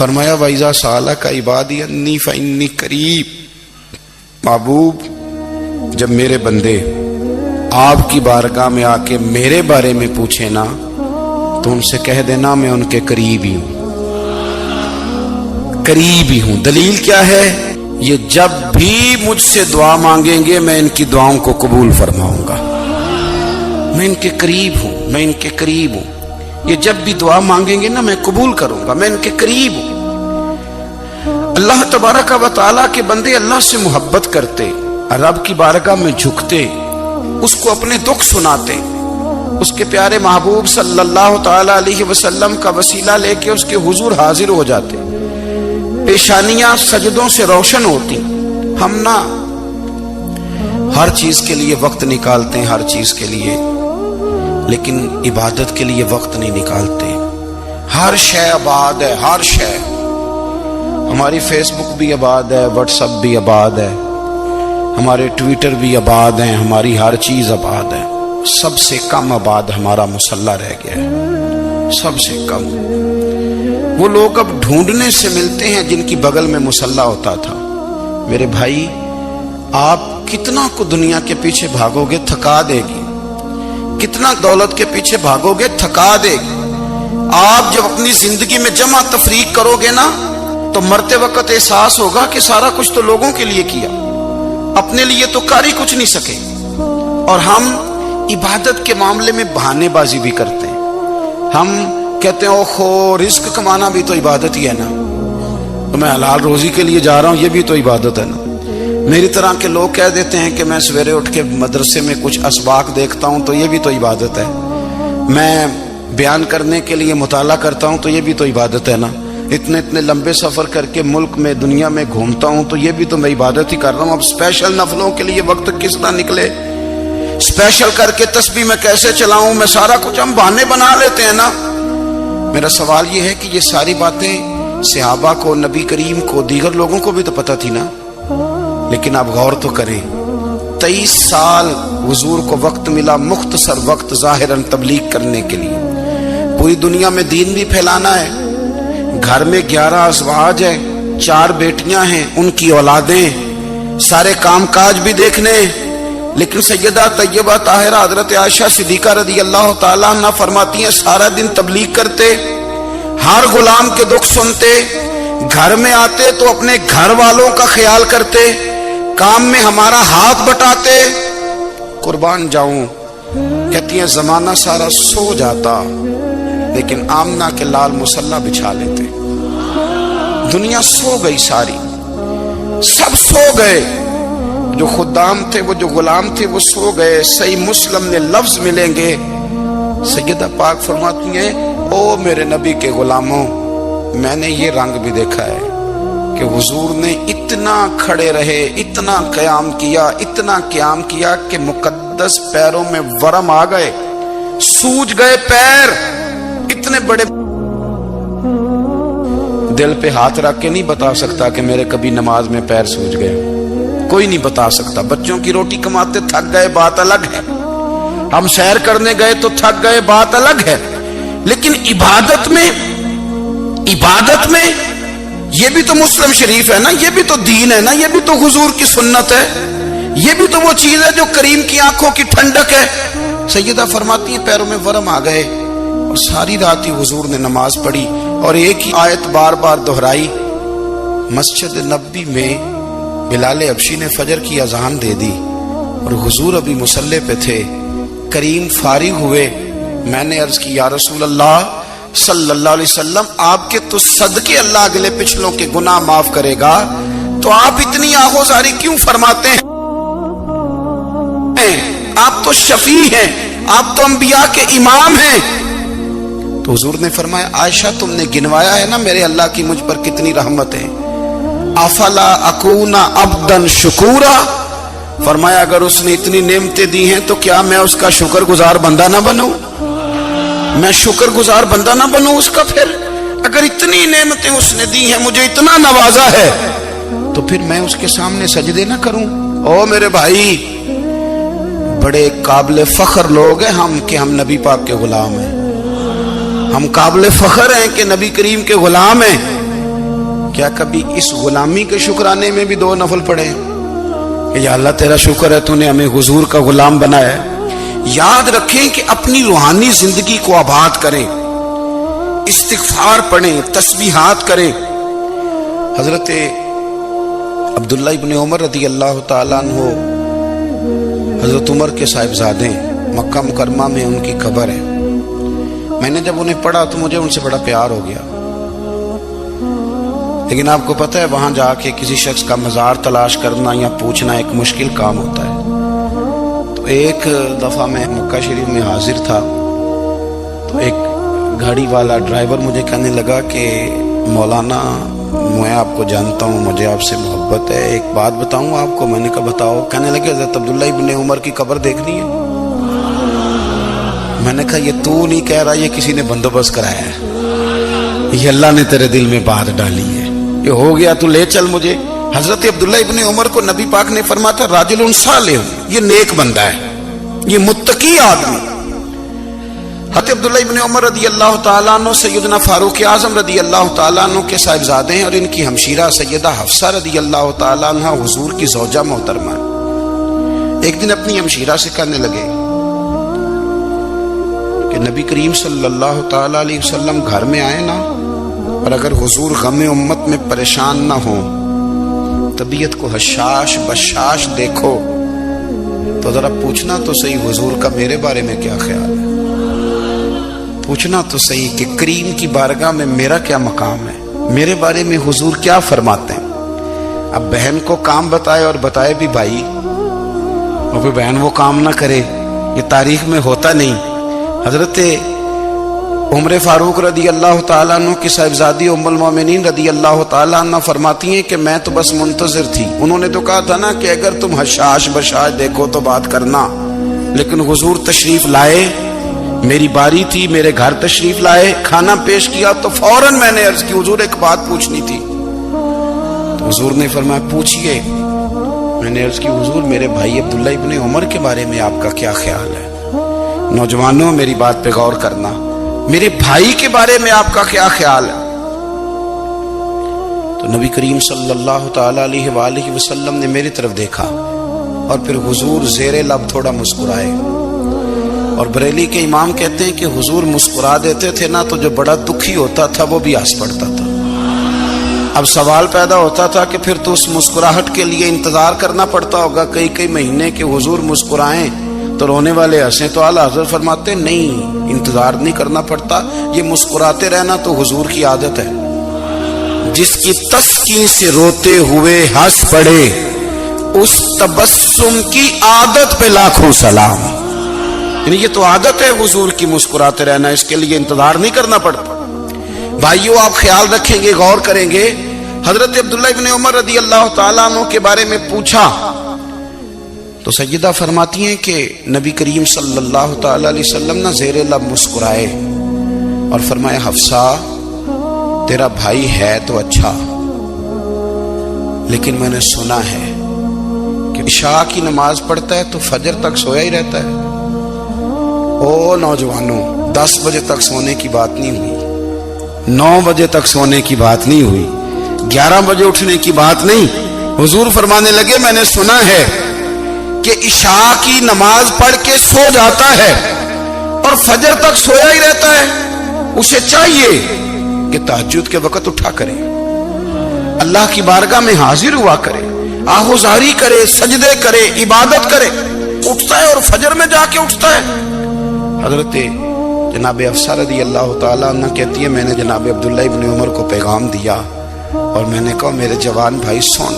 فرمایا وَإِذَا سَأَلَكَ عِبَادِي أَنِّي فَإِنِّي قَرِيب، محبوب جب میرے بندے آپ کی بارگاہ میں آ کے میرے بارے میں پوچھے نا تو ان سے کہہ دینا میں ان کے قریب ہی ہوں، قریب ہی ہوں۔ دلیل کیا ہے؟ یہ جب بھی مجھ سے دعا مانگیں گے میں ان کی دعاؤں کو قبول فرماؤں گا، میں ان کے قریب ہوں، میں ان کے قریب ہوں۔ یہ جب بھی دعا مانگیں گے نا میں قبول کروں گا، میں ان کے قریب ہوں۔ اللہ تبارک و تعالیٰ کے بندے اللہ سے محبت کرتے، رب کی بارگاہ میں جھکتے، اس کو اپنے دکھ سناتے، اس کے پیارے محبوب صلی اللہ تعالی علیہ وسلم کا وسیلہ لے کے اس کے حضور حاضر ہو جاتے، پیشانیاں سجدوں سے روشن ہوتی۔ ہم نہ ہر چیز کے لیے وقت نکالتے ہیں، ہر چیز کے لیے، لیکن عبادت کے لیے وقت نہیں نکالتے۔ ہر شے آباد ہے، ہر شے، ہماری فیس بک بھی آباد ہے، واٹس ایپ بھی آباد ہے، ہمارے ٹویٹر بھی آباد ہیں، ہماری ہر چیز آباد ہے۔ سب سے کم آباد ہمارا مصلی رہ گیا ہے، سب سے کم۔ وہ لوگ اب ڈھونڈنے سے ملتے ہیں جن کی بغل میں مصلی ہوتا تھا۔ میرے بھائی، آپ کتنا کو دنیا کے پیچھے بھاگو گے تھکا دے گی، کتنا دولت کے پیچھے بھاگو گے تھکا دے گی۔ آپ جب اپنی زندگی میں جمع تفریق کرو گے نا تو مرتے وقت احساس ہوگا کہ سارا کچھ تو لوگوں کے لیے کیا، اپنے لیے تو کر ہی کچھ نہیں سکے۔ اور ہم عبادت کے معاملے میں بہانے بازی بھی کرتے ہیں۔ ہم کہتے ہیں اوہو رزق کمانا بھی تو عبادت ہی ہے نا، تو میں حلال روزی کے لیے جا رہا ہوں، یہ بھی تو عبادت ہے نا۔ میری طرح کے لوگ کہہ دیتے ہیں کہ میں سویرے اٹھ کے مدرسے میں کچھ اسباق دیکھتا ہوں تو یہ بھی تو عبادت ہے، میں بیان کرنے کے لیے مطالعہ کرتا ہوں تو یہ بھی تو عبادت ہے نا، اتنے لمبے سفر کر کے ملک میں دنیا میں گھومتا ہوں تو یہ بھی تو میں عبادت ہی کر رہا ہوں۔ اب اسپیشل نفلوں کے لیے وقت کس طرح نکلے، اسپیشل کر کے تسبیح میں کیسے چلاؤں، میں سارا کچھ ہم بہانے بنا لیتے ہیں نا۔ میرا سوال یہ ہے کہ یہ ساری باتیں صحابہ کو، نبی کریم کو، دیگر لوگوں کو بھی تو پتہ تھی نا، لیکن آپ غور تو کریں، 23 سال حضور کو وقت ملا، مختصر وقت ظاہراً تبلیغ کرنے کے لیے، پوری دنیا میں دین بھی پھیلانا ہے۔ گھر میں 11 ازواج ہیں، 4 بیٹیاں ہیں، ان کی اولادیں، سارے کام کاج بھی دیکھنے، لیکن سیدہ طیبہ طاہرہ حضرت عائشہ صدیقہ رضی اللہ تعالیٰ عنہ فرماتی ہیں سارا دن تبلیغ کرتے، ہر غلام کے دکھ سنتے، گھر میں آتے تو اپنے گھر والوں کا خیال کرتے، کام میں ہمارا ہاتھ بٹاتے۔ قربان جاؤں، کہتی ہیں زمانہ سارا سو جاتا لیکن آمنہ کے لال مصلی بچھا لیتے۔ دنیا سو گئی، ساری سب سو گئے، جو خدام تھے، وہ جو غلام تھے وہ سو گئے۔ صحیح مسلم میں لفظ ملیں گے، سیدہ پاک فرماتی ہیں او میرے نبی کے غلاموں، میں نے یہ رنگ بھی دیکھا ہے کہ حضور نے اتنا کھڑے رہے، اتنا قیام کیا، اتنا قیام کیا کہ مقدس پیروں میں ورم آ گئے، سوج گئے پیر، اتنے بڑے۔ دل پہ ہاتھ رکھ کے نہیں بتا سکتا کہ میرے کبھی نماز میں پیر سوج گئے، کوئی نہیں بتا سکتا۔ بچوں کی روٹی کماتے تھک گئے بات الگ ہے، ہم سیر کرنے گئے تو تھک گئے بات الگ ہے، لیکن عبادت میں یہ بھی تو مسلم شریف ہے نا، یہ بھی تو دین ہے نا، یہ بھی تو حضور کی سنت ہے، یہ بھی تو وہ چیز ہے جو کریم کی آنکھوں کی ٹھنڈک ہے۔ سیدہ فرماتی ہیں پیروں میں ورم آ گئے، اور ساری رات ہی حضور نے نماز پڑھی اور ایک ہی آیت بار بار دہرائی۔ مسجد نبوی میں بلال حبشی نے فجر کی اذان دے دی اور حضور ابھی مصلی پہ تھے، کریم فارغ ہوئے، میں نے عرض کی یا رسول اللہ صلی اللہ علیہ وسلم، آپ کے تو صدقے اللہ اگلے پچھلوں کے گناہ معاف کرے گا، تو آپ اتنی آہوزاری کیوں فرماتے ہیں؟ آپ تو شفیع ہیں، آپ تو انبیاء کے امام ہیں۔ تو حضور نے فرمایا عائشہ تم نے گنوایا ہے نا میرے اللہ کی مجھ پر کتنی رحمت ہے، افلا اکون عبدا شکورا، فرمایا اگر اس نے اتنی نعمتیں دی ہیں تو کیا میں اس کا شکر گزار بندہ نہ بنوں، میں شکر گزار بندہ نہ بنوں اس کا؟ پھر اگر اتنی نعمتیں اس نے دی ہیں، مجھے اتنا نوازا ہے، تو پھر میں اس کے سامنے سجدے نہ کروں؟ او میرے بھائی، بڑے قابل فخر لوگ ہیں ہم کہ ہم نبی پاک کے غلام ہیں، ہم قابل فخر ہیں کہ نبی کریم کے غلام ہیں، کیا کبھی اس غلامی کے شکرانے میں بھی 2 نفل پڑھے کہ یا اللہ تیرا شکر ہے تو نے ہمیں حضور کا غلام بنایا ہے؟ یاد رکھیں کہ اپنی روحانی زندگی کو آباد کریں، استغفار پڑھیں، تسبیحات کریں۔ حضرت عبداللہ ابن عمر رضی اللہ تعالیٰ عنہ حضرت عمر کے صاحبزادے، مکہ مکرمہ میں ان کی قبر ہے۔ میں نے جب انہیں پڑھا تو مجھے ان سے بڑا پیار ہو گیا، لیکن آپ کو پتہ ہے وہاں جا کے کسی شخص کا مزار تلاش کرنا یا پوچھنا ایک مشکل کام ہوتا ہے۔ تو ایک دفعہ میں مکہ شریف میں حاضر تھا، تو ایک گاڑی والا ڈرائیور مجھے کہنے لگا کہ مولانا میں آپ کو جانتا ہوں، مجھے آپ سے محبت ہے، ایک بات بتاؤں آپ کو؟ میں نے کہا بتاؤ۔ کہنے لگے حضرت عبداللہ ابن عمر کی قبر دیکھنی ہے۔ میں نے کہا یہ تو نہیں کہہ رہا، یہ کسی نے بندوبست کرایا ہے، یہ اللہ نے تیرے دل میں بات ڈالی ہے، یہ ہو گیا تو لے چل مجھے۔ حضرت عبداللہ ابن عمر کو نبی پاک نے فرمایا تھا راجل صالح، یہ نیک بندہ ہے، یہ متقی آدمی۔ حضرت عبداللہ ابن عمر رضی اللہ تعالیٰ عنہ سیدنا فاروق اعظم رضی اللہ تعالیٰ عنہ کے صاحبزادے ہیں، اور ان کی ہمشیرہ سیدہ حفصہ رضی اللہ تعالیٰ عنہ حضور کی زوجہ محترمہ۔ ایک دن اپنی ہمشیرہ سے کہنے لگے کہ نبی کریم صلی اللہ تعالیٰ علیہ وسلم گھر میں آئے نا، اور اگر حضور غم امت میں پریشان نہ ہوں، طبیعت کو حشاش بشاش دیکھو، تو ذرا پوچھنا تو صحیح حضور کا میرے بارے میں کیا خیال ہے، پوچھنا تو صحیح کہ کریم کی بارگاہ میں میرا کیا مقام ہے، میرے بارے میں حضور کیا فرماتے ہیں۔ اب بہن کو کام بتائے، اور بتائے بھی بھائی، اور پھر بہن وہ کام نہ کرے، یہ تاریخ میں ہوتا نہیں۔ حضرت عمر فاروق رضی اللہ تعالیٰ عنہ کی صاحبزادی ام المومنین رضی اللہ تعالیٰ عنہ فرماتی ہیں کہ میں تو بس منتظر تھی۔ انہوں نے تو کہا تھا نا کہ اگر تم حشاش بشاش دیکھو تو بات کرنا، لیکن حضور تشریف لائے، میری باری تھی، میرے گھر تشریف لائے، کھانا پیش کیا تو فوراً میں نے عرض کی حضور ایک بات پوچھنی تھی۔ تو حضور نے فرمایا پوچھئے۔ میں نے عرض کی حضور میرے بھائی عبداللہ ابن عمر کے بارے میں آپ کا کیا خیال ہے؟ نوجوانوں میری بات پہ غور کرنا، میرے بھائی کے بارے میں آپ کا کیا خیال ہے؟ تو نبی کریم صلی اللہ تعالیٰ علیہ وآلہ وسلم نے میری طرف دیکھا، اور پھر حضور زیر لب تھوڑا مسکرائے، اور بریلی کے امام کہتے ہیں کہ حضور مسکرا دیتے تھے نا تو جو بڑا دکھی ہوتا تھا وہ بھی ہنس پڑتا تھا۔ اب سوال پیدا ہوتا تھا کہ پھر تو اس مسکراہٹ کے لیے انتظار کرنا پڑتا ہوگا کئی مہینے کہ حضور مسکرائیں تو رونے والے ہنسیں، تو اعلیٰ حضرت فرماتے نہیں، انتظار نہیں کرنا پڑتا، یہ مسکراتے رہنا تو حضور کی عادت ہے۔ جس کی تسکین سے روتے ہوئے ہنس پڑے، اس تبسم کی عادت پہ لاکھوں سلام۔ یعنی یہ تو عادت ہے حضور کی مسکراتے رہنا، اس کے لیے انتظار نہیں کرنا پڑتا۔ بھائیو آپ خیال رکھیں گے، غور کریں گے، حضرت عبداللہ ابن عمر رضی اللہ تعالیٰ عنہ کے بارے میں پوچھا تو سیدہ فرماتی ہیں کہ نبی کریم صلی اللہ تعالیٰ علیہ وسلم نہ زیر لب مسکرائے اور فرمایا حفصہ تیرا بھائی ہے تو اچھا، لیکن میں نے سنا ہے کہ عشاء کی نماز پڑھتا ہے تو فجر تک سویا ہی رہتا ہے۔ او نوجوانوں، 10 بجے تک سونے کی بات نہیں ہوئی، 9 بجے تک سونے کی بات نہیں ہوئی، 11 بجے اٹھنے کی بات نہیں۔ حضور فرمانے لگے میں نے سنا ہے کہ عشاء کی نماز پڑھ کے سو جاتا ہے اور فجر تک سویا ہی رہتا ہے، اسے چاہیے کہ تہجد کے وقت اٹھا کرے، اللہ کی بارگاہ میں حاضر ہوا کرے، آہوزاری کرے، سجدے کرے، عبادت کرے، اٹھتا ہے اور فجر میں جا کے اٹھتا ہے۔ حضرت جناب حفصہ رضی اللہ تعالیٰ عنہ کہتی ہے میں نے جناب عبداللہ ابن عمر کو پیغام دیا اور میں نے کہا میرے جوان بھائی سن،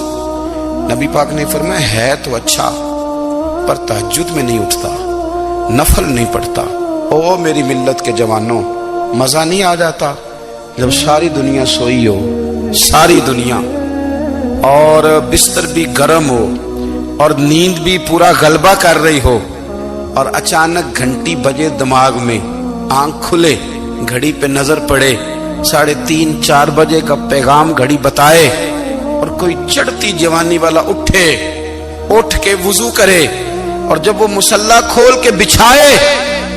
نبی پاک نے فرمایا ہے تو اچھا پر تہجد میں نہیں اٹھتا، نفل نہیں پڑھتا۔ او میری ملت کے جوانوں، مزہ نہیں آ جاتا جب ساری دنیا سوئی ہو، ساری دنیا، اور بستر بھی گرم ہو اور نیند بھی پورا غلبہ کر رہی ہو، اور اچانک گھنٹی بجے دماغ میں، آنکھ کھلے، گھڑی پہ نظر پڑے، 3:30 4 بجے کا پیغام گھڑی بتائے، اور کوئی چڑھتی جوانی والا اٹھ کے وضو کرے، اور جب وہ مصلی کھول کے بچھائے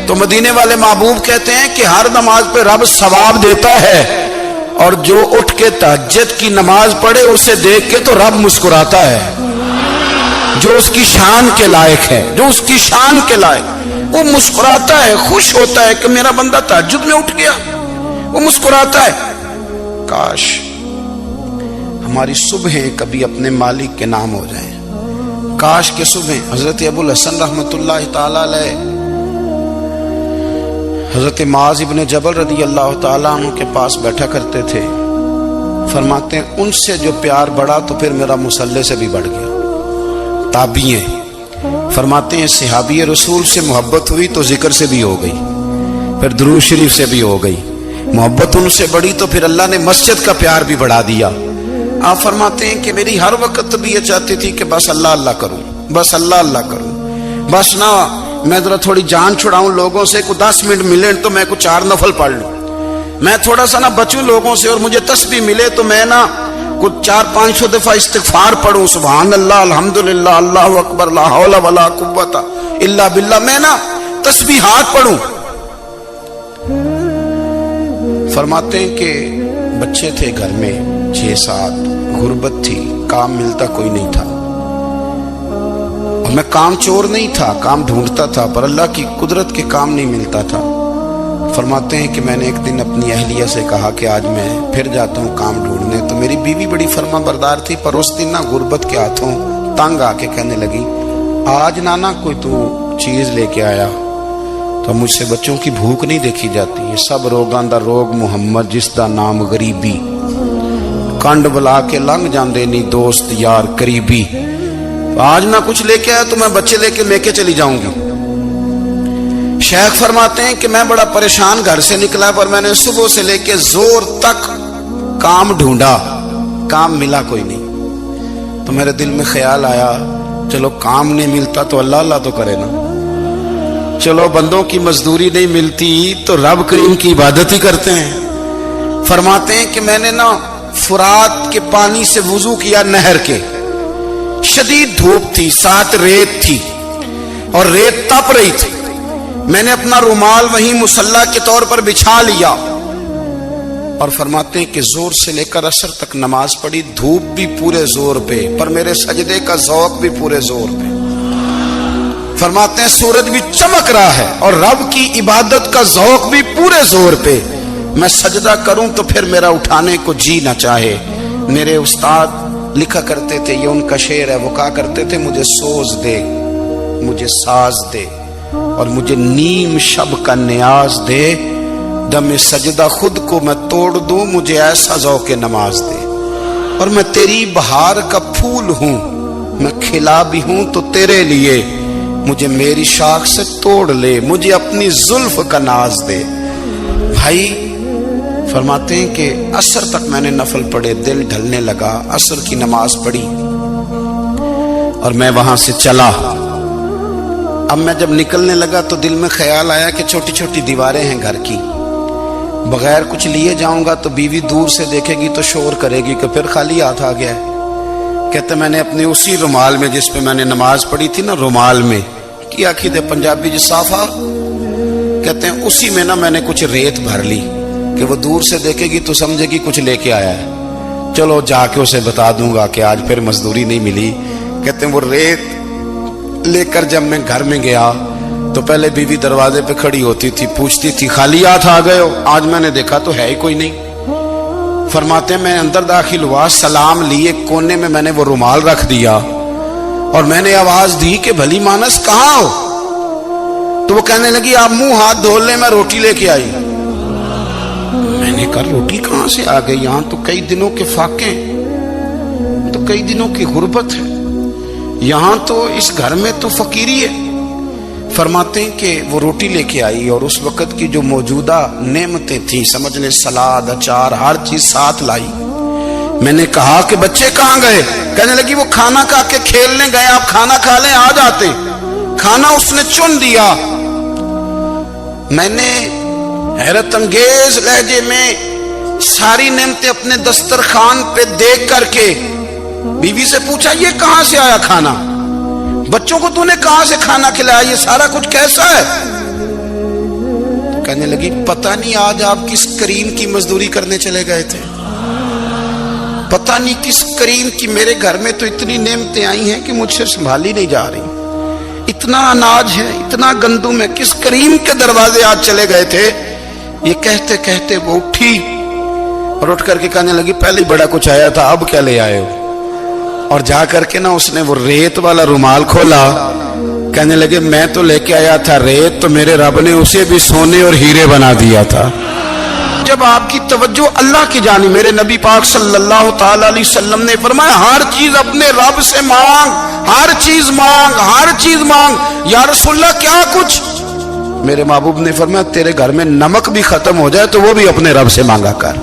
تو مدینے والے محبوب کہتے ہیں کہ ہر نماز پہ رب ثواب دیتا ہے، اور جو اٹھ کے تہجد کی نماز پڑھے اسے دیکھ کے تو رب مسکراتا ہے، جو اس کی شان کے لائق ہے، جو اس کی شان کے لائق، وہ مسکراتا ہے، خوش ہوتا ہے کہ میرا بندہ تہجد میں اٹھ گیا، وہ مسکراتا ہے۔ کاش ہماری صبحیں کبھی اپنے مالک کے نام ہو جائیں، کاش کے صبح۔ حضرت ابو الحسن رحمت اللہ تعالی علیہ حضرت معاذ ابن جبل رضی اللہ تعالیٰ عنہ کے پاس بیٹھا کرتے تھے، فرماتے ہیں ان سے جو پیار بڑھا تو پھر میرا مصلی سے بھی بڑھ گیا۔ تابعی ہیں، فرماتے ہیں صحابی رسول سے محبت ہوئی تو ذکر سے بھی ہو گئی، پھر درود شریف سے بھی ہو گئی، محبت ان سے بڑھی تو پھر اللہ نے مسجد کا پیار بھی بڑھا دیا۔ آپ فرماتے ہیں کہ میری ہر وقت بھی یہ چاہتی تھی کہ بس اللہ اللہ کروں، بس اللہ اللہ کروں، بس نہ میں ذرا تھوڑی جان چھڑاؤں لوگوں سے، کو 10 منٹ ملے تو میں کو 4 نفل پڑھ لوں، میں تھوڑا سا نہ بچوں لوگوں سے، اور مجھے تسبیح ملے تو میں نہ کچھ 400-500 دفعہ استغفار پڑھوں، سبحان اللہ، الحمدللہ، اللہ اکبر، لا حول ولا قوت الا باللہ، میں نہ تسبیحات پڑھوں۔ فرماتے ہیں کہ بچے تھے گھر میں 6-7، غربت تھی، کام ملتا کوئی نہیں تھا، اور میں کام چور نہیں تھا، کام ڈھونڈتا تھا، پر اللہ کی قدرت کے کام نہیں ملتا تھا۔ فرماتے ہیں کہ میں نے ایک دن اپنی اہلیہ سے کہا کہ آج میں پھر جاتا ہوں کام ڈھونڈنے، تو میری بیوی بڑی فرما بردار تھی، پر اس دن نہ غربت کے ہاتھوں تنگ آ کے کہنے لگی آج نانا کوئی تو چیز لے کے آیا، تو مجھ سے بچوں کی بھوک نہیں دیکھی جاتی، یہ سب روگاں دا روگ محمد جس دا نام غریبی، کنڈ بلا کے لنگ جاندے نہیں دوست یار قریبی، آج نہ کچھ لے کے آیا تو میں بچے لے کے چلی جاؤں گی۔ شیخ فرماتے ہیں کہ میں بڑا پریشان گھر سے نکلا، پر میں نے صبح سے لے کے زور تک کام ڈھونڈا، کام ملا کوئی نہیں، تو میرے دل میں خیال آیا چلو کام نہیں ملتا تو اللہ اللہ تو کرے نا، چلو بندوں کی مزدوری نہیں ملتی تو رب کریم کی عبادت ہی کرتے ہیں۔ فرماتے ہیں کہ میں نے نا فرات کے پانی سے وضو کیا، نہر کے، شدید دھوپ تھی، ساتھ ریت تھی اور ریت تپ رہی تھی، میں نے اپنا رومال وہیں مصلی کے طور پر بچھا لیا، اور فرماتے ہیں کہ زور سے لے کر عصر تک نماز پڑھی، دھوپ بھی پورے زور پہ، پر میرے سجدے کا ذوق بھی پورے زور پہ۔ فرماتے ہیں سورج بھی چمک رہا ہے اور رب کی عبادت کا ذوق بھی پورے زور پہ، میں سجدہ کروں تو پھر میرا اٹھانے کو جی نہ چاہے۔ میرے استاد لکھا کرتے تھے، یہ ان کا شعر ہے، وہ کہا کرتے تھے مجھے سوز دے، مجھے ساز دے، اور مجھے نیم شب کا نیاز دے، دم سجدہ خود کو میں توڑ دوں، مجھے ایسا ذوق نماز دے، اور میں تیری بہار کا پھول ہوں، میں کھلا بھی ہوں تو تیرے لیے، مجھے میری شاخ سے توڑ لے، مجھے اپنی زلف کا ناز دے۔ بھائی فرماتے ہیں کہ عصر تک میں نے نفل پڑھے، دل ڈھلنے لگا، عصر کی نماز پڑھی اور میں وہاں سے چلا۔ اب میں جب نکلنے لگا تو دل میں خیال آیا کہ چھوٹی چھوٹی دیواریں ہیں گھر کی، بغیر کچھ لیے جاؤں گا تو بیوی دور سے دیکھے گی تو شور کرے گی کہ پھر خالی ہاتھ آ گیا ہے۔ کہتے میں نے اپنے اسی رومال میں جس پہ میں نے نماز پڑھی تھی نا، رومال میں کی آخی دے پنجابی جو صافہ کہتے ہیں، اسی میں نا میں نے کچھ ریت بھر لی کہ وہ دور سے دیکھے گی تو سمجھے گی کچھ لے کے آیا ہے، چلو جا کے اسے بتا دوں گا کہ آج پھر مزدوری نہیں ملی۔ کہتے ہیں وہ ریت لے کر جب میں گھر میں گیا تو پہلے بیوی دروازے پہ کھڑی ہوتی تھی، پوچھتی تھی خالی ہاتھ آ گئے ہو؟ آج میں نے دیکھا تو ہے ہی کوئی نہیں۔ فرماتے ہیں میں اندر داخل ہوا، سلام لیے، کونے میں میں نے وہ رومال رکھ دیا اور میں نے آواز دی کہ بھلی مانس کہاں ہو؟ تو وہ کہنے لگی آپ منہ ہاتھ دھو لیں، میں روٹی لے کے آئی۔ میں نے کہا روٹی کہاں سے آ گئی؟ یہاں تو کئی دنوں کے فاقے، تو کئی دنوں کی غربت ہے، یہاں تو اس گھر میں تو فقیری ہے۔ فرماتے ہیں کہ وہ روٹی لے کے آئی اور اس وقت کی جو موجودہ نعمتیں تھیں، سمجھ لیں سلاد، اچار، ہر چیز ساتھ لائی۔ میں نے کہا کہ بچے کہاں گئے؟ کہنے لگی وہ کھانا کھا کے کھیلنے گئے، آپ کھانا کھا لیں آ جاتے۔ کھانا اس نے چن دیا۔ میں نے حیرت انگیز لہجے میں ساری نعمتیں اپنے دسترخوان پہ دیکھ کر کے بیوی سے پوچھا یہ کہاں سے آیا کھانا؟ بچوں کو تو نے کہاں سے کھانا کھلایا؟ یہ سارا کچھ کیسا ہے؟ کہنے لگی پتہ نہیں آج آپ کس کریم کی مزدوری کرنے چلے گئے تھے، پتہ نہیں کس کریم کی، میرے گھر میں تو اتنی نعمتیں آئی ہیں کہ مجھ سے سنبھالی نہیں جا رہی، اتنا اناج ہے، اتنا گندم ہے، کس کریم کے دروازے آج چلے گئے تھے؟ یہ کہتے کہتے وہ اٹھی اور اٹھ کر کے کہنے لگی پہلے بڑا کچھ آیا تھا، اب کیا لے آئے ہو؟ اور جا کر کے نا اس نے وہ ریت والا رومال کھولا، کہنے لگے میں تو لے کے آیا تھا ریت، تو میرے رب نے اسے بھی سونے اور ہیرے بنا دیا تھا۔ جب آپ کی توجہ اللہ کی جانب، میرے نبی پاک صلی اللہ تعالی علیہ وسلم نے فرمایا ہر چیز اپنے رب سے مانگ، ہر چیز مانگ، ہر چیز مانگ۔ یا رسول اللہ کیا کچھ؟ میرے محبوب نے فرمایا تیرے گھر میں نمک بھی ختم ہو جائے تو وہ بھی اپنے رب سے مانگا کر،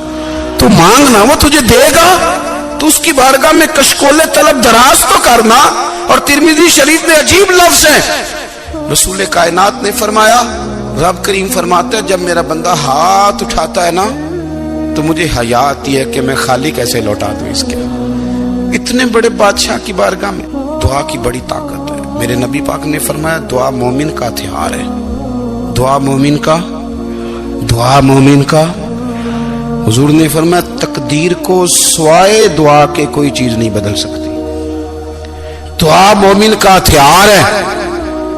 تو مانگنا وہ تجھے دے گا، تو اس کی بارگاہ میں کشکول طلب دراز تو کرنا۔ اور ترمذی شریف میں عجیب لفظ ہے، رسول کائنات نے فرمایا، رب کریم فرماتا ہے جب میرا بندہ ہاتھ اٹھاتا ہے نا تو مجھے حیا آتی ہے کہ میں خالی کیسے لوٹا دوں اس کے۔ اتنے بڑے بادشاہ کی بارگاہ میں دعا کی بڑی طاقت ہے۔ میرے نبی پاک نے فرمایا دعا مومن کا ہتھیار ہے، دعا مومن کا، دعا مومن کا۔ حضور نے فرمایا تقدیر کو سوائے دعا کے کوئی چیز نہیں بدل سکتی۔ دعا مومن کا ہتھیار ہے،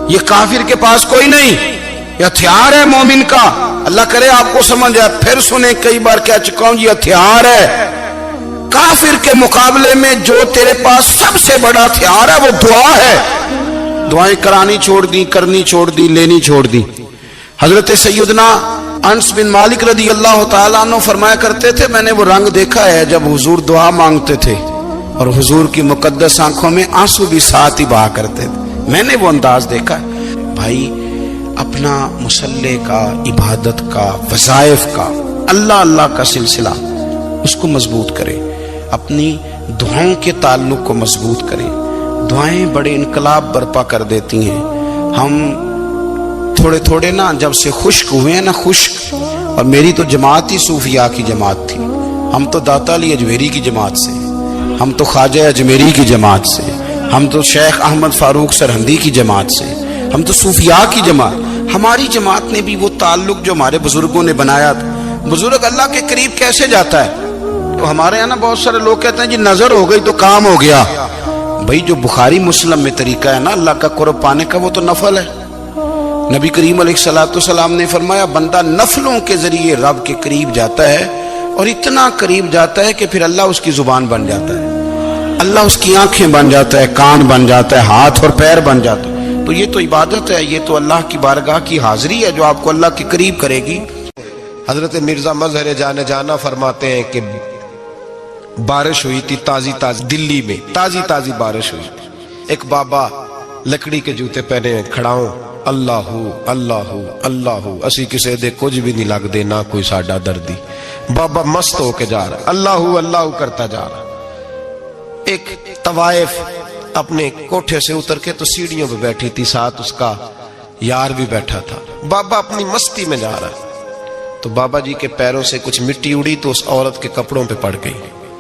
یہ کافر کے پاس کوئی نہیں، یہ ہتھیار ہے مومن کا۔ اللہ کرے آپ کو سمجھ آئے، پھر سنیں، کئی بار کہہ چکا ہوں یہ ہتھیار ہے۔ کافر کے مقابلے میں جو تیرے پاس سب سے بڑا ہتھیار ہے وہ دعا ہے۔ دعائیں کرانی چھوڑ دی، کرنی چھوڑ دی، لینی چھوڑ دی۔ حضرت سیدنا انس بن مالک رضی اللہ تعالیٰ عنہ فرمایا کرتے تھے میں نے وہ رنگ دیکھا ہے جب حضور دعا مانگتے تھے اور حضور کی مقدس آنکھوں میں آنسو بھی ساتھ ہی بہا کرتے تھے، میں نے وہ انداز دیکھا ہے۔ بھائی اپنا مصلی کا، عبادت کا، وظائف کا، اللہ اللہ کا سلسلہ اس کو مضبوط کریں، اپنی دعاؤں کے تعلق کو مضبوط کریں۔ دعائیں بڑے انقلاب برپا کر دیتی ہیں۔ ہم تھوڑے تھوڑے نا جب سے خشک ہوئے ہیں نا، خشک، اور میری تو جماعت ہی صوفیاء کی جماعت تھی، ہم تو داتا علی اجمیری کی جماعت سے، ہم تو خواجہ اجمیری کی جماعت سے، ہم تو شیخ احمد فاروق سرہندی کی جماعت سے، ہم تو صوفیاء کی جماعت۔ ہماری جماعت نے بھی وہ تعلق جو ہمارے بزرگوں نے بنایا تھا۔ بزرگ اللہ کے قریب کیسے جاتا ہے؟ تو ہمارے یہاں نا بہت سارے لوگ کہتے ہیں جی نظر ہو گئی تو کام ہو گیا۔ بھائی جو بخاری مسلم میں طریقہ ہے نا اللہ کا قرب پانے کا، وہ تو نفل ہے۔ نبی کریم علیہ السلام نے فرمایا بندہ نفلوں کے ذریعے رب کے قریب جاتا ہے، اور اتنا قریب جاتا ہے کہ پھر اللہ اس کی زبان بن جاتا ہے، اللہ اس کی آنکھیں بن جاتا ہے، کان بن جاتا ہے، ہاتھ اور پیر بن جاتا ہے۔ تو یہ تو عبادت ہے، یہ تو اللہ کی بارگاہ کی حاضری ہے جو آپ کو اللہ کے قریب کرے گی۔ حضرت مرزا مظہر جانا فرماتے ہیں کہ بارش ہوئی تھی تازی دلی میں، تازی بارش ہوئی تھی۔ ایک بابا لکڑی کے جوتے پہنے کھڑا ہوں، اللہ اللہ اللہ اسی کسے دے کچھ بھی نہیں لگ دے، نہ کوئی ساڈا دردی۔ بابا مست ہو کے جا رہا، اللہ اللہ کرتا جا رہا۔ ایک طوائف اپنے کوٹھے سے اتر کے تو سیڑھیوں پہ بیٹھی تھی، ساتھ اس کا یار بھی بیٹھا تھا۔ بابا اپنی مستی میں جا رہا ہے تو بابا جی کے پیروں سے کچھ مٹی اڑی تو اس عورت کے کپڑوں پہ پڑ گئی،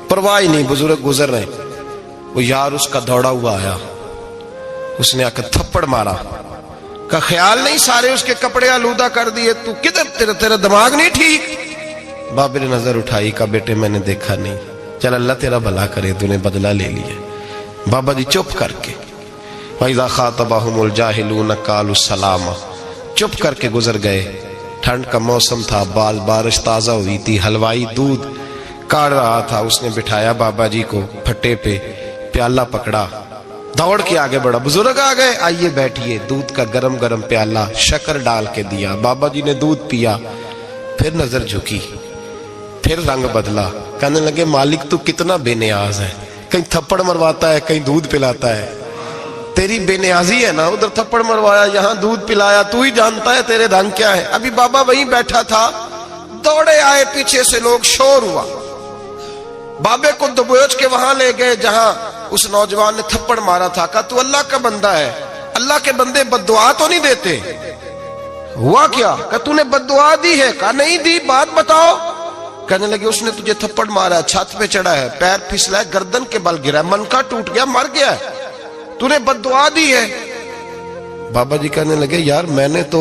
پرواہ نہیں، بزرگ گزر رہے۔ وہ یار اس کا دوڑا ہوا آیا، اس نے آ کر تھپڑ مارا، کا خیال نہیں سارے اس کے کپڑے آلودہ کر دیے، تو کدھر، تیرا دماغ نہیں ٹھیک؟ بابے نے نظر اٹھائی، کہا بیٹے میں نے دیکھا نہیں، چل اللہ تیرا بھلا کرے، تو نے بدلہ لے لیا۔ بابا جی چپ کر کے وَإِذَا خَاطَبَهُمُ الْجَاهِلُونَ قَالُوا السَّلَامَ، چپ کر کے گزر گئے۔ ٹھنڈ کا موسم تھا، بارش تازہ ہوئی تھی، حلوائی دودھ کاڑ رہا تھا، اس نے بٹھایا بابا جی کو پھٹے پہ، پیالہ پکڑا، دوڑ کے آگے بڑھا، بزرگ آ گئے، آئیے بیٹھیے، دودھ کا گرم پیالہ شکر ڈال کے دیا، بابا جی نے دودھ پیا، پھر نظر جھکی، پھر رنگ بدلا، کہنے لگے مالک تو کتنا بے نیاز ہے، کہیں تھپڑ مرواتا ہے، کہیں دودھ پلاتا ہے، تیری بے نیازی ہے نا، ادھر تھپڑ مروایا، یہاں دودھ پلایا، تو ہی جانتا ہے تیرے رنگ کیا ہے۔ ابھی بابا وہیں بیٹھا تھا، دوڑے آئے پیچھے سے لوگ، شور ہوا، بابے کو دبوچ کے وہاں لے گئے جہاں اس نوجوان نے تھپڑ مارا تھا، کہا تو اللہ کا بندہ ہے، اللہ کے بندے بد دعا تو نہیں دیتے؟ ہوا کیا؟ کہا تو نے بد دعا دی ہے؟ کہا نہیں دی، بات بتاؤ۔ کہنے لگے اس نے تجھے تھپڑ مارا ہے، چھت پہ چڑھا ہے، پیر پھسلا ہے، گردن کے بل گرا ہے، منکا ٹوٹ گیا، مر گیا ہے، تو نے بد دعا دی ہے۔ بابا جی کہنے لگے یار میں نے تو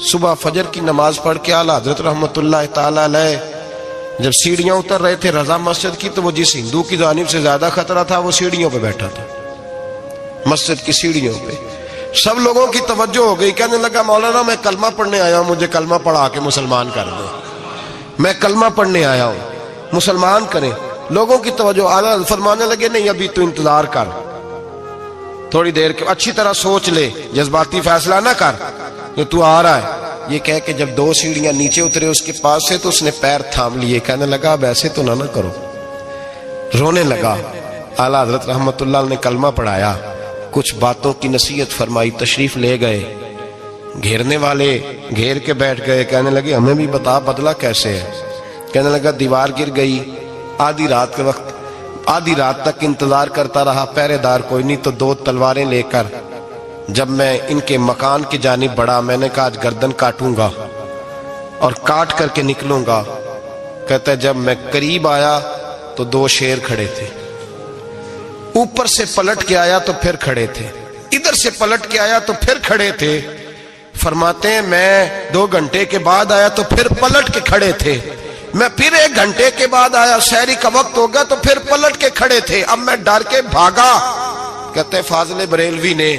صبح فجر کی نماز پڑھ کے اعلیٰ حضرت رحمت اللہ تعالی علیہ جب سیڑھیاں اتر رہے تھے رضا مسجد کی، تو وہ جس ہندو کی جانب سے زیادہ خطرہ تھا وہ سیڑھیوں پہ بیٹھا تھا، مسجد کی سیڑھیوں پہ۔ سب لوگوں کی توجہ ہو گئی، کہنے لگا مولانا میں کلمہ پڑھنے آیا ہوں، مجھے کلمہ پڑھا کے مسلمان کر دیں، میں کلمہ پڑھنے آیا ہوں، مسلمان کریں۔ لوگوں کی توجہ، اعلیٰ فرمانے لگے نہیں ابھی تو انتظار کر، تھوڑی دیر کے اچھی طرح سوچ لے، جذباتی فیصلہ نہ کر کہ تو آ رہا ہے۔ یہ کہہ کے جب 2 سیڑھیاں نیچے اترے اس کے پاس سے، تو اس نے پیر تھام لیے، کہنے لگا اب ایسے تو نہ کرو، رونے لگا۔ اعلیٰ حضرت رحمت اللہ نے کلمہ پڑھایا، کچھ باتوں کی نصیحت فرمائی، تشریف لے گئے۔ گھیرنے والے گھیر کے بیٹھ گئے، کہنے لگے ہمیں بھی بتا بدلہ کیسے ہے۔ کہنے لگا دیوار گر گئی، آدھی رات کے وقت، آدھی رات تک انتظار کرتا رہا، پہرے دار کوئی نہیں، تو 2 تلواریں لے کر جب میں ان کے مکان کی جانب بڑھا، میں نے کہا آج گردن کاٹوں گا اور کاٹ کر کے نکلوں گا۔ کہتا ہے جب میں قریب آیا تو 2 شیر کھڑے تھے، اوپر سے پلٹ کے آیا تو پھر کھڑے تھے، ادھر سے پلٹ کے آیا تو پھر کھڑے تھے۔ فرماتے ہیں میں 2 گھنٹے کے بعد آیا تو پھر پلٹ کے کھڑے تھے، میں پھر 1 گھنٹے کے بعد آیا، سحری کا وقت ہو گیا تو پھر پلٹ کے کھڑے تھے، اب میں ڈر کے بھاگا۔ کہتے ہیں فاضل بریلوی نے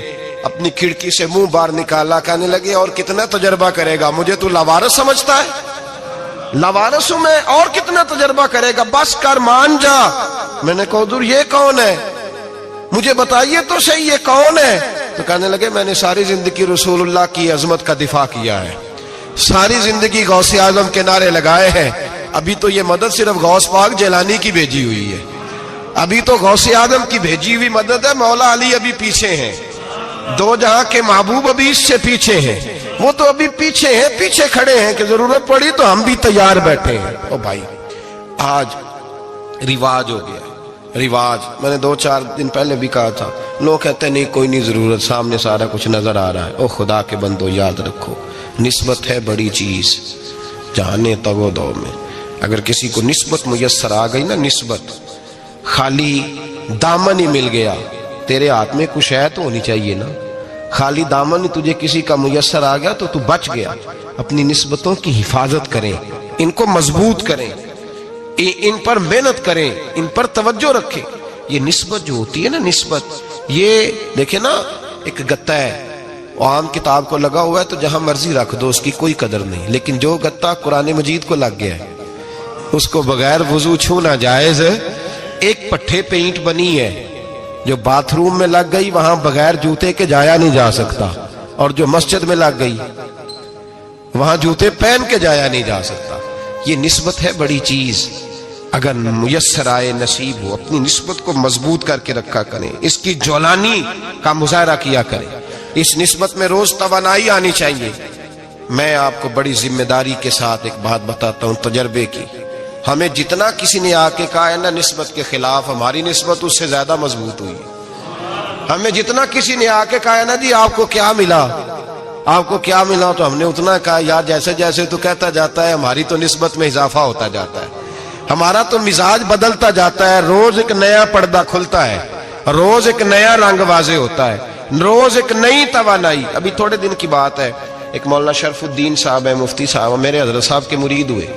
اپنی کھڑکی سے منہ باہر نکالا، کہنے لگے اور کتنا تجربہ کرے گا، مجھے تو لاوارث سمجھتا ہے، لاوارث ہوں میں، اور کتنا تجربہ کرے گا، بس کر مان جا۔ میں نے کہا حضور یہ کون ہے، مجھے بتائیے تو صحیح یہ کون ہے۔ تو کہنے لگے میں نے ساری زندگی رسول اللہ کی عظمت کا دفاع کیا ہے، ساری زندگی غوث اعظم کے نعرے لگائے ہیں، ابھی تو یہ مدد صرف غوث پاک جیلانی کی بھیجی ہوئی ہے، ابھی تو غوث اعظم کی بھیجی ہوئی مدد ہے، مولا علی ابھی پیچھے ہیں، 2 جہاں کے محبوب ابھی اس سے پیچھے ہیں، وہ تو ابھی پیچھے ہیں، پیچھے کھڑے ہیں کہ ضرورت پڑی تو ہم بھی تیار بیٹھے ہیں۔ او بھائی آج رواج ہو گیا، رواج، میں نے 2-4 دن پہلے بھی کہا تھا، لوگ کہتے ہیں نہیں کوئی نہیں ضرورت، سامنے سارا کچھ نظر آ رہا ہے۔ او خدا کے بندو یاد رکھو، نسبت ہے بڑی چیز، جانے تگو دو میں، اگر کسی کو نسبت میسر آ گئی نا، نسبت، خالی دامن ہی مل گیا، تیرے ہاتھ میں کچھ ہے تو ہونی چاہیے نا، خالی دامن ہی تجھے کسی کا میسر آ گیا تو بچ گیا۔ اپنی نسبتوں کی حفاظت کریں، ان کو مضبوط کریں، ان پر محنت کریں، ان پر توجہ رکھیں۔ یہ نسبت جو ہوتی ہے نا، نسبت، یہ دیکھیں نا، ایک گتا ہے وہ عام کتاب کو لگا ہوا ہے تو جہاں مرضی رکھ دو، اس کی کوئی قدر نہیں، لیکن جو گتا قرآن مجید کو لگ گیا ہے اس کو بغیر وضو چھونا جائز ہے۔ ایک پٹھے پہ اینٹ بنی ہے جو باتھ روم میں لگ گئی، وہاں بغیر جوتے کے جایا نہیں جا سکتا، اور جو مسجد میں لگ گئی وہاں جوتے پہن کے جایا نہیں جا سکتا۔ یہ نسبت ہے بڑی چیز، اگر میسر آئے نصیب ہو، اپنی نسبت کو مضبوط کر کے رکھا کریں، اس کی جولانی کا مظاہرہ کیا کریں، اس نسبت میں روز توانائی آنی چاہیے۔ میں آپ کو بڑی ذمہ داری کے ساتھ ایک بات بتاتا ہوں تجربے کی، ہمیں جتنا کسی نے آ کے کہا ہے نا نسبت کے خلاف، ہماری نسبت اس سے زیادہ مضبوط ہوئی۔ ہمیں جتنا کسی نے آ کے کہا ہے نا جی آپ کو کیا ملا، آپ کو کیا ملا، تو ہم نے اتنا کہا یار جیسے جیسے تو کہتا جاتا ہے ہماری تو نسبت میں اضافہ ہوتا جاتا ہے، ہمارا تو مزاج بدلتا جاتا ہے، روز ایک نیا پردہ کھلتا ہے، روز ایک نیا رنگ واضح ہوتا ہے، روز ایک نئی توانائی۔ ابھی تھوڑے دن کی بات ہے، ایک مولانا شرف الدین صاحب ہے، مفتی صاحب، میرے حضرت صاحب کے مرید ہوئے،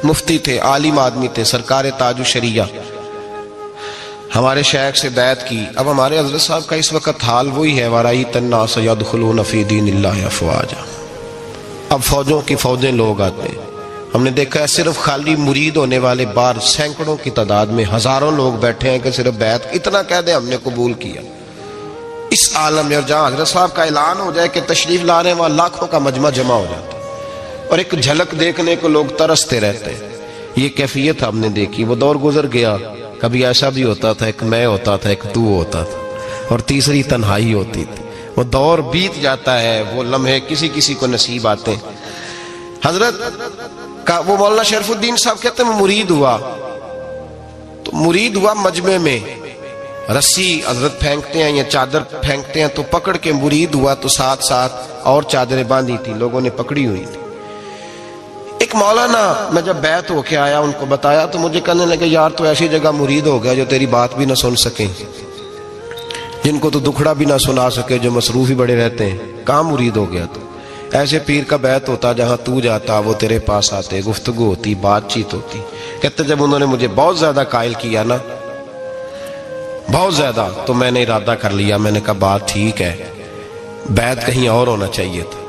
مفتی تھے، عالم آدمی تھے، سرکار تاج الشریعہ، ہمارے شیخ سے بیعت کی۔ اب ہمارے حضرت صاحب کا اس وقت حال وہی ہے، وَرَأَيْتَ النَّاسَ يَدْخُلُونَ فِي دِينِ اللَّهِ أَفْوَاجًا، اب فوجوں کی فوجیں لوگ آتے ہیں۔ ہم نے دیکھا ہے صرف خالی مرید ہونے والے بار سینکڑوں کی تعداد میں ہزاروں لوگ بیٹھے ہیں کہ صرف بیعت اتنا کہہ دیں ہم نے قبول کیا۔ اس عالم میں، اور جہاں حضرت صاحب کا اعلان ہو جائے کہ تشریف لا رہے ہیں، وہاں لاکھوں کا مجمع جمع ہو جاتا ہے، اور ایک جھلک دیکھنے کو لوگ ترستے رہتے ہیں۔ یہ کیفیت ہم نے دیکھی، وہ دور گزر گیا، کبھی ایسا بھی ہوتا تھا ایک میں ہوتا تھا، ایک تو ہوتا تھا، اور تیسری تنہائی ہوتی تھی۔ وہ دور بیت جاتا ہے، وہ لمحے کسی کسی کو نصیب آتے ہیں۔ حضرت کا وہ مولانا شرف الدین صاحب کہتے ہیں میں مرید ہوا، تو مرید ہوا مجمع میں، رسی حضرت پھینکتے ہیں یا چادر پھینکتے ہیں تو پکڑ کے مرید ہوا، تو ساتھ ساتھ اور چادریں باندھی تھی، لوگوں نے پکڑی ہوئی تھی۔ ایک مولانا، میں جب بیعت ہو کے آیا ان کو بتایا تو مجھے کہنے لگے یار تو ایسی جگہ مرید ہو گیا جو تیری بات بھی نہ سن سکیں، جن کو تو دکھڑا بھی نہ سنا سکے، جو مصروف ہی بڑے رہتے ہیں، کہاں مرید ہو گیا تو ایسے پیر کا بیت ہوتا جہاں تو جاتا وہ تیرے پاس آتے, گفتگو ہوتی, بات چیت ہوتی. کہتے جب انہوں نے مجھے بہت زیادہ قائل کیا نا, بہت زیادہ, تو میں نے ارادہ کر لیا, میں نے کہا بات ٹھیک ہے, بیت کہیں اور ہونا چاہیے تھا.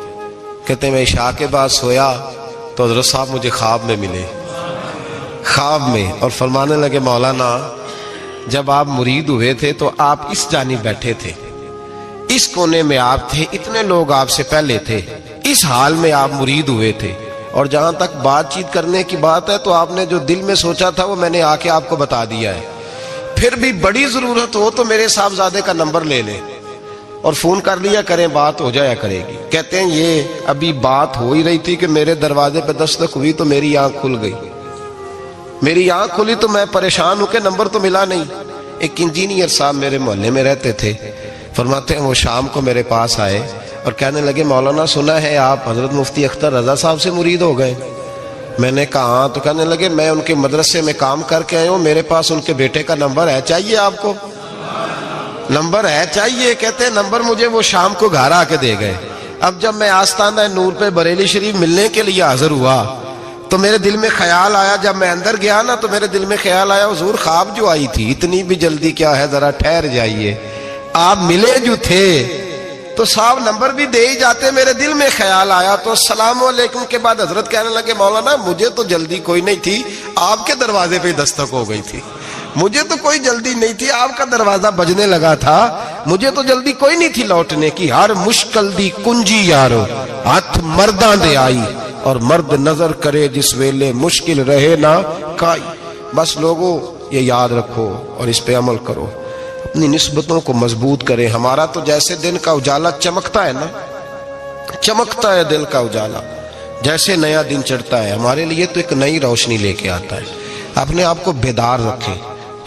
کہتے میں عشاء کے بعد سویا تو حضرت صاحب مجھے خواب میں ملے, خواب میں, اور فرمانے لگے مولانا جب آپ مرید ہوئے تھے تو آپ اس جانب بیٹھے تھے, اس کونے میں آپ تھے, اتنے لوگ آپ سے پہلے تھے, اس حال میں آپ مرید ہوئے تھے, اور جہاں تک بات چیت کرنے کی بات ہے تو آپ نے جو دل میں سوچا تھا وہ میں نے آ کے آپ کو بتا دیا ہے. پھر بھی بڑی ضرورت ہو تو میرے صاحبزادے کا نمبر لے لیں اور فون کر لیا کریں, بات ہو جایا کرے گی. کہتے ہیں یہ ابھی بات ہو ہی رہی تھی کہ میرے دروازے پہ دستک ہوئی تو میری آنکھ کھل گئی, میری آنکھ کھلی تو میں پریشان ہوں کہ نمبر تو ملا نہیں. ایک انجینئر صاحب میرے محلے میں رہتے تھے, فرماتے ہیں وہ شام کو میرے پاس آئے اور کہنے لگے مولانا سنا ہے آپ حضرت مفتی اختر رضا صاحب سے مرید ہو گئے. میں نے کہا ہاں. تو کہنے لگے میں ان کے مدرسے میں کام کر کے آئے ہوں, میرے پاس ان کے بیٹے کا نمبر ہے, چاہیے آپ کو؟ نمبر ہے چاہیے. کہتے ہیں نمبر مجھے وہ شام کو گھر آ کے دے گئے. اب جب میں آستانہ نور پہ بریلی شریف ملنے کے لیے حاضر ہوا تو میرے دل میں خیال آیا, جب میں اندر گیا نا تو میرے دل میں خیال آیا حضور خواب جو آئی تھی اتنی بھی جلدی کیا ہے, ذرا ٹھہر جائیے, آپ ملے جو تھے تو صاحب نمبر بھی دے ہی جاتے. میرے دل میں خیال آیا تو السلام علیکم کے بعد حضرت کہنے لگے مولانا مجھے تو جلدی کوئی نہیں تھی, آپ کے دروازے پہ دستک ہو گئی تھی, مجھے تو کوئی جلدی نہیں تھی, آپ کا دروازہ بجنے لگا تھا, مجھے تو جلدی کوئی نہیں تھی لوٹنے کی. ہر مشکل دی کنجی یارو ہاتھ مرداں دے آئی, اور مرد نظر کرے جس ویلے مشکل رہے نہ کائی. بس لوگوں یہ یاد رکھو اور اس پہ عمل کرو, اپنی نسبتوں کو مضبوط کریں. ہمارا تو جیسے دن کا اجالا چمکتا ہے نا, چمکتا ہے دل کا اجالا, جیسے نیا دن چڑھتا ہے ہمارے لیے تو ایک نئی روشنی لے کے آتا ہے. اپنے آپ کو بیدار رکھیں.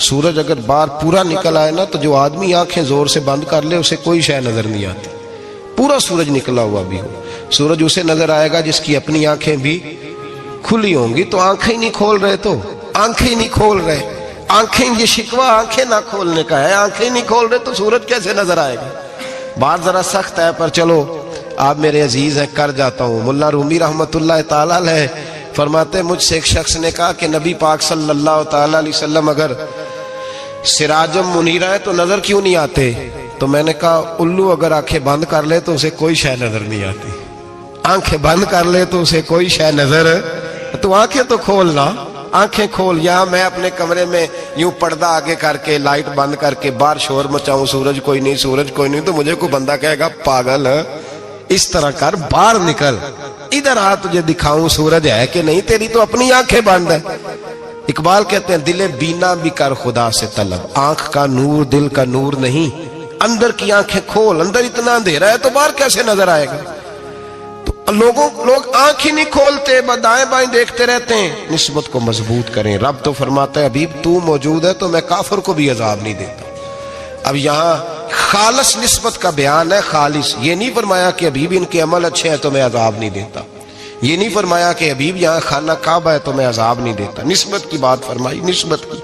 سورج اگر باہر پورا نکل آئے نا تو جو آدمی آنکھیں زور سے بند کر لے اسے کوئی شے نظر نہیں آتی. پورا سورج نکلا ہوا بھی ہو, سورج اسے نظر آئے گا جس کی اپنی آنکھیں بھی کھلی ہوں گی. تو آنکھیں ہی نہیں کھول رہے, تو آنکھیں ہی نہیں کھول رہے, آنکھیں, یہ شکوہ آنکھیں نہ کھولنے کا ہے, آنکھیں نہیں کھول رہے تو سورج کیسے نظر آئے گا. بات ذرا سخت ہے پر چلو آپ میرے عزیز ہیں, کر جاتا ہوں. ملا رومی رحمت اللہ تعالیٰ علیہ فرماتے مجھ سے ایک شخص نے کہا کہ نبی پاک صلی اللہ تعالیٰ علیہ وسلم اگر سراجم منیرہ ہے تو نظر کیوں نہیں آتے؟ تو میں نے کہا الو اگر آنکھیں بند کر لے تو اسے کوئی شے نظر نہیں آتی, آنکھیں بند کر لے تو اسے کوئی شے نظر, تو آنکھیں تو کھولنا, آنکھیں کھول. یہاں میں اپنے کمرے میں یوں پردہ آگے کر کے لائٹ بند کر کے باہر شور مچاؤں, سورج کوئی نہیں, سورج کوئی نہیں, تو مجھے کوئی بندہ کہے گا پاگل اس طرح کر, باہر نکل, ادھر آ تجھے دکھاؤں سورج ہے کہ نہیں, تیری تو اپنی آنکھیں بند ہے. اقبال کہتے ہیں دل بینا بھی کر خدا سے طلب, آنکھ کا نور دل کا نور نہیں, اندر کی آنکھیں کھول, اندر اتنا اندھیرا ہے تو باہر کیسے نظر آئے گا. تو لوگ آنکھ ہی نہیں کھولتے, دائیں بائیں دیکھتے رہتے ہیں. نسبت کو مضبوط کریں. رب تو فرماتا ہے حبیب تو موجود ہے تو میں کافر کو بھی عذاب نہیں دیتا. اب یہاں خالص نسبت کا بیان ہے, خالص. یہ نہیں فرمایا کہ حبیب ان کے عمل اچھے ہیں تو میں عذاب نہیں دیتا, یہ نہیں فرمایا کہ حبیب یہاں خانہ کعبہ ہے تو میں عذاب نہیں دیتا. نسبت کی بات فرمائی, نسبت کی.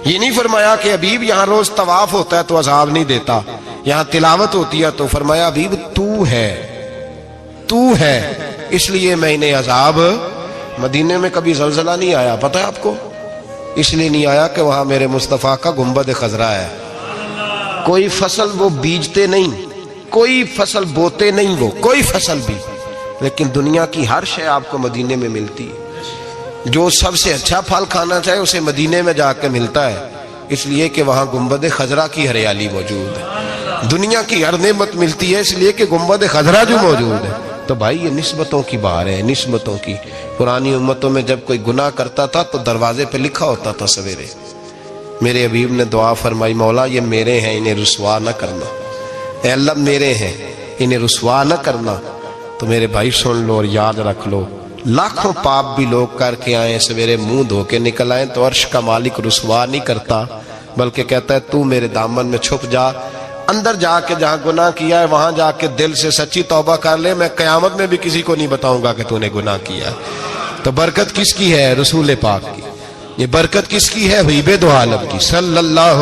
یہ نہیں فرمایا کہ حبیب یہاں روز طواف ہوتا ہے تو عذاب نہیں دیتا, یہاں تلاوت ہوتی ہے تو فرمایا حبیب تو ہے اس لیے میں انہیں عذاب. مدینے میں کبھی زلزلہ نہیں آیا, پتہ ہے آپ کو؟ اس لیے نہیں آیا کہ وہاں میرے مصطفیٰ کا گنبد خضرا ہے. کوئی فصل وہ بیجتے نہیں, کوئی فصل بوتے نہیں, وہ کوئی فصل بھی, لیکن دنیا کی ہر شے آپ کو مدینے میں ملتی ہے. جو سب سے اچھا پھل کھانا چاہے اسے مدینے میں جا کے ملتا ہے, اس لیے کہ وہاں گنبد خضرا کی ہریالی موجود ہے. دنیا کی ہر نعمت ملتی ہے اس لیے کہ گنبد خضرا جو موجود ہے. تو بھائی یہ نسبتوں کی بار ہے, نسبتوں کی. پرانی امتوں میں جب کوئی گناہ کرتا تھا تو دروازے پہ لکھا ہوتا تھا سویرے, میرے حبیب نے دعا فرمائی مولا یہ میرے ہیں انہیں رسوا نہ کرنا, اے اللہ میرے ہیں انہیں رسوا نہ کرنا. تو میرے بھائی سن لو اور یاد رکھ لو, لاکھوں پاپ بھی لوگ کر کے آئیں, سویرے منہ دھو کے نکل آئیں تو عرش کا مالک رسوا نہیں کرتا, بلکہ کہتا ہے تو میرے دامن میں چھپ جا, اندر جا کے جہاں گناہ کیا ہے وہاں جا کے دل سے سچی توبہ کر لے, میں قیامت میں بھی کسی کو نہیں بتاؤں گا کہ تو نے گناہ کیا. تو برکت کس کی ہے؟ رسول پاک کی. یہ برکت کس کی ہے؟ حبیب دو عالم کی صلی اللہ.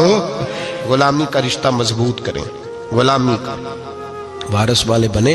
غلامی کا رشتہ مضبوط کریں, غلامی کا وارث والے بنے.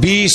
20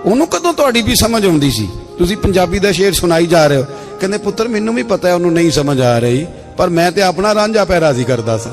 ਉਹਨੂੰ ਕਦੋਂ ਤੁਹਾਡੀ ਵੀ ਸਮਝ ਆਉਂਦੀ ਸੀ? ਤੁਸੀਂ ਪੰਜਾਬੀ ਦਾ ਸ਼ੇਰ ਸੁਣਾਈ ਜਾ ਰਹੇ ਹੋ। ਕਹਿੰਦੇ ਪੁੱਤਰ ਮੈਨੂੰ ਵੀ ਪਤਾ ਹੈ ਉਹਨੂੰ ਨਹੀਂ ਸਮਝ ਆ ਰਹੀ, ਪਰ ਮੈਂ ਤੇ ਆਪਣਾ ਰਾਂਝਾ ਪੈ ਰਾਜ਼ੀ ਕਰਦਾ ਸਾਂ।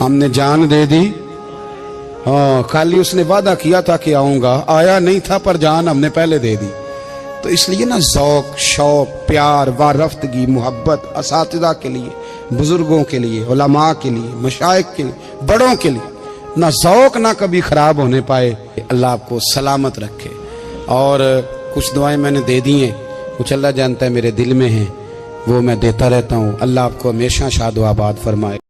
ہم نے جان دے دی. ہاں خالی اس نے وعدہ کیا تھا کہ آؤں گا, آیا نہیں تھا پر جان ہم نے پہلے دے دی. تو اس لیے نا ذوق, شوق, پیار, وارفتگی, محبت اساتذہ کے لیے, بزرگوں کے لیے, علماء کے لیے, مشائخ کے لیے, بڑوں کے لیے نہ ذوق نہ کبھی خراب ہونے پائے. اللہ آپ کو سلامت رکھے. اور کچھ دعائیں میں نے دے دی ہیں, کچھ اللہ جانتا ہے میرے دل میں ہیں, وہ میں دیتا رہتا ہوں. اللہ آپ کو ہمیشہ شاد و آباد فرمائے.